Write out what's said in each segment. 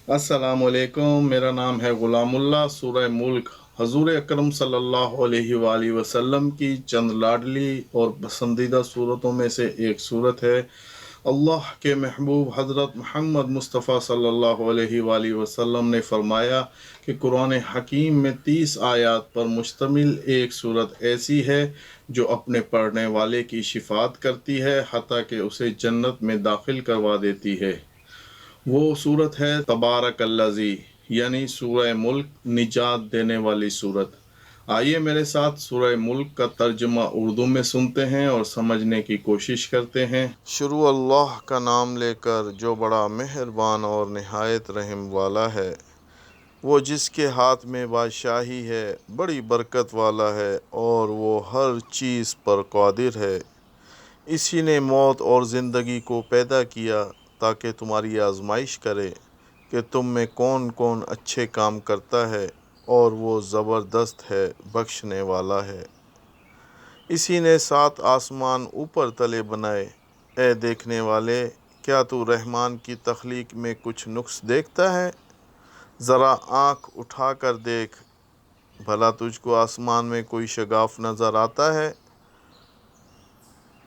अस्सलामुअलैकुम। मेरा नाम है गुलामुल्लाह। सूरह मुल्क हजूर अकरम सल्लल्लाहु अलैहि वसल्लम की चंद लाडली और पसंदीदा सूरतों में से एक सूरत है। अल्लाह के महबूब हज़रत मोहम्मद मुस्तफ़ा सल्लल्लाहु अलैहि वसल्लम ने फरमाया कि कुरान हकीम में 30 आयत पर मुश्तमिल एक सूरत ऐसी है जो अपने पढ़ने वाले की शिफात करती है हत्ता कि उसे जन्नत में दाखिल करवा देती है। वो सूरत है तबारकल्लज़ी, यानी सूरह मुल्क, निजात देने वाली सूरत। आइए मेरे साथ सूरह मुल्क का तर्जुमा उर्दू में सुनते हैं और समझने की कोशिश करते हैं। शुरू अल्लाह का नाम लेकर जो बड़ा मेहरबान और निहायत रहम वाला है। वो जिसके हाथ में बादशाही है, बड़ी बरकत वाला है और वो हर चीज़ पर कादिर है। इसी ने मौत और ज़िंदगी को पैदा किया ताकि तुम्हारी आजमाइश करे कि तुम में कौन कौन अच्छे काम करता है, और वो ज़बरदस्त है, बख्शने वाला है। इसी ने 7 आसमान ऊपर तले बनाए। ए देखने वाले, क्या तू रहमान की तख्लीक में कुछ नुक्स देखता है? ज़रा आँख उठा कर देख, भला तुझको आसमान में कोई शगाफ नज़र आता है?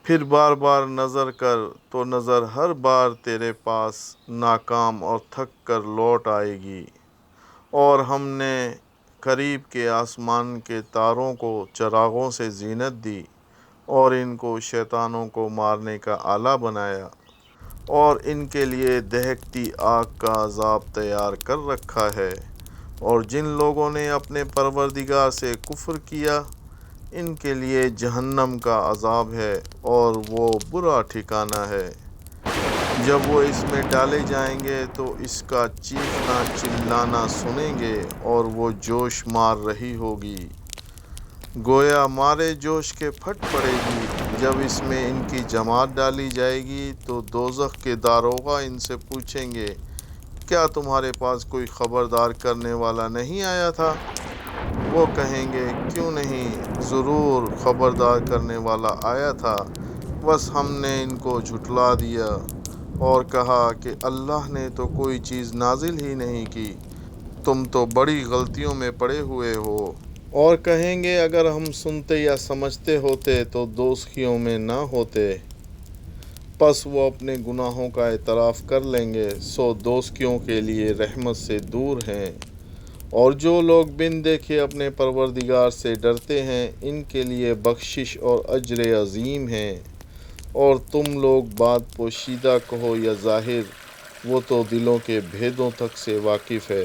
फिर बार बार नज़र कर तो नज़र हर बार तेरे पास नाकाम और थक कर लौट आएगी। और हमने करीब के आसमान के तारों को चरागों से जीनत दी और इनको शैतानों को मारने का आला बनाया, और इनके लिए दहकती आग का अज़ाब तैयार कर रखा है। और जिन लोगों ने अपने परवरदिगार से कुफ्र किया, इनके लिए जहन्नम का अज़ाब है और वो बुरा ठिकाना है। जब वो इसमें डाले जाएंगे तो इसका चीखना चिल्लाना सुनेंगे और वो जोश मार रही होगी, गोया मारे जोश के फट पड़ेगी। जब इसमें इनकी जमात डाली जाएगी तो दोज़ख के दारोगा इनसे पूछेंगे, क्या तुम्हारे पास कोई ख़बरदार करने वाला नहीं आया था? वो कहेंगे, क्यों नहीं, ज़रूर ख़बरदार करने वाला आया था, बस हमने इनको झुठला दिया और कहा कि अल्लाह ने तो कोई चीज़ नाजिल ही नहीं की, तुम तो बड़ी गलतियों में पड़े हुए हो। और कहेंगे, अगर हम सुनते या समझते होते तो दोस्तियों में ना होते। बस वो अपने गुनाहों का एतराफ़ कर लेंगे, सो दोस्तियों के लिए रहमत से दूर हैं। और जो लोग बिन देखे अपने परवरदिगार से डरते हैं, इनके लिए बख्शिश और अजर अज़ीम है। और तुम लोग बात पोशीदा कहो या ज़ाहिर, वो तो दिलों के भेदों तक से वाकिफ़ है।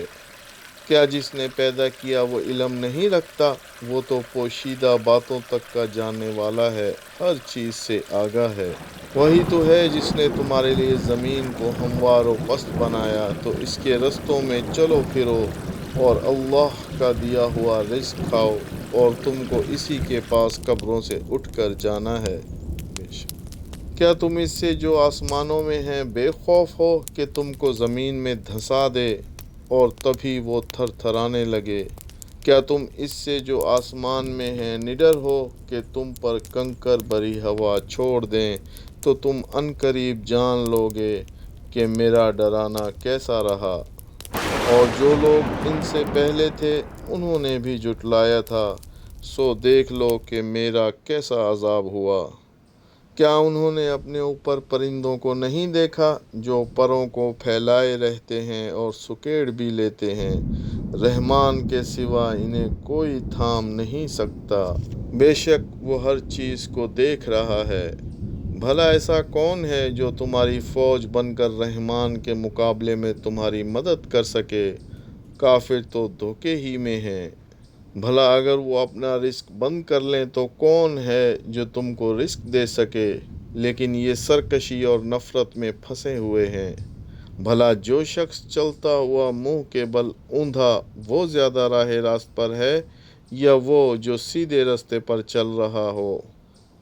क्या जिसने पैदा किया वो इल्म नहीं रखता? वो तो पोशीदा बातों तक का जानने वाला है, हर चीज़ से आगाह है। वही तो है जिसने तुम्हारे लिए ज़मीन को हमवार व पस्त बनाया, तो इसके रस्तों में चलो फिरो और अल्लाह का दिया हुआ रिज़्क़ खाओ, और तुमको इसी के पास कब्रों से उठकर जाना है। क्या तुम इससे जो आसमानों में है बेखौफ हो कि तुमको ज़मीन में धंसा दे और तभी वो थरथराने लगे? क्या तुम इससे जो आसमान में है निडर हो कि तुम पर कंकर भरी हवा छोड़ दें, तो तुम अनकरीब जान लोगे कि मेरा डराना कैसा रहा। और जो लोग इनसे पहले थे उन्होंने भी जुटलाया था, सो देख लो कि मेरा कैसा अज़ाब हुआ। क्या उन्होंने अपने ऊपर परिंदों को नहीं देखा जो परों को फैलाए रहते हैं और सुकेड़ भी लेते हैं? रहमान के सिवा इन्हें कोई थाम नहीं सकता। बेशक वो हर चीज़ को देख रहा है। भला ऐसा कौन है जो तुम्हारी फ़ौज बनकर रहमान के मुकाबले में तुम्हारी मदद कर सके? काफिर तो धोखे ही में हैं। भला अगर वो अपना रिस्क बंद कर लें तो कौन है जो तुमको रिस्क दे सके? लेकिन ये सरकशी और नफ़रत में फंसे हुए हैं। भला जो शख्स चलता हुआ मुंह के बल ऊंधा, वो ज़्यादा राह रास्त पर है या वो जो सीधे रास्ते पर चल रहा हो?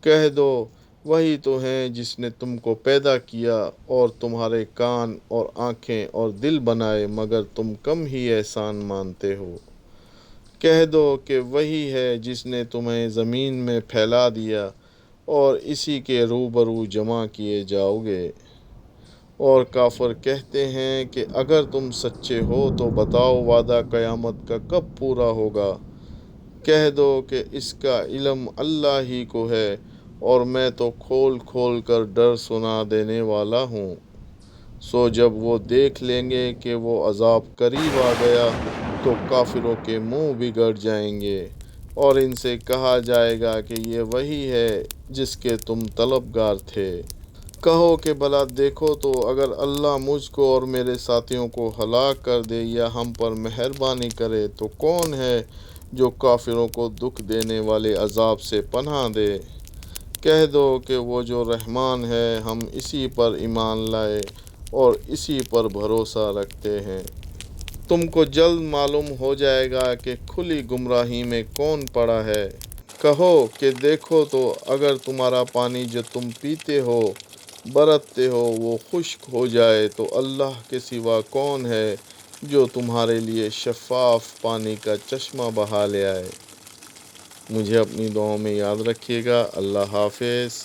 कह दो, वही तो है जिसने तुमको पैदा किया और तुम्हारे कान और आँखें और दिल बनाए, मगर तुम कम ही एहसान मानते हो। कह दो कि वही है जिसने तुम्हें ज़मीन में फैला दिया और इसी के रूबरू जमा किए जाओगे। اور کافر کہتے ہیں کہ اگر تم سچے ہو تو بتاؤ وعدہ قیامت کا کب پورا ہوگا؟ کہہ دو کہ اس کا علم اللہ ہی کو ہے، اور میں تو کھول کھول کر ڈر سنا دینے والا ہوں۔ سو جب وہ دیکھ لیں گے کہ وہ عذاب قریب آ گیا تو کافروں کے منہ بگڑ جائیں گے، اور ان سے کہا جائے گا کہ یہ وہی ہے جس کے تم طلبگار تھے۔ کہو کہ بھلا دیکھو تو اگر اللہ مجھ کو اور میرے ساتھیوں کو ہلاک کر دے یا ہم پر مہربانی کرے تو کون ہے جو کافروں کو دکھ دینے والے عذاب سے پناہ دے؟ کہہ دو کہ وہ جو رحمان ہے، ہم اسی پر ایمان لائے اور اسی پر بھروسہ رکھتے ہیں۔ تم کو جلد معلوم ہو جائے گا کہ کھلی گمراہی میں کون پڑا ہے۔ کہو کہ دیکھو تو اگر تمہارا پانی جو تم پیتے ہو، برتتے ہو، وہ خشک ہو جائے تو اللہ کے سوا کون ہے جو تمہارے لیے شفاف پانی کا چشمہ بہا لے آئے؟ مجھے اپنی دعاؤں میں یاد رکھیے گا۔ اللہ حافظ۔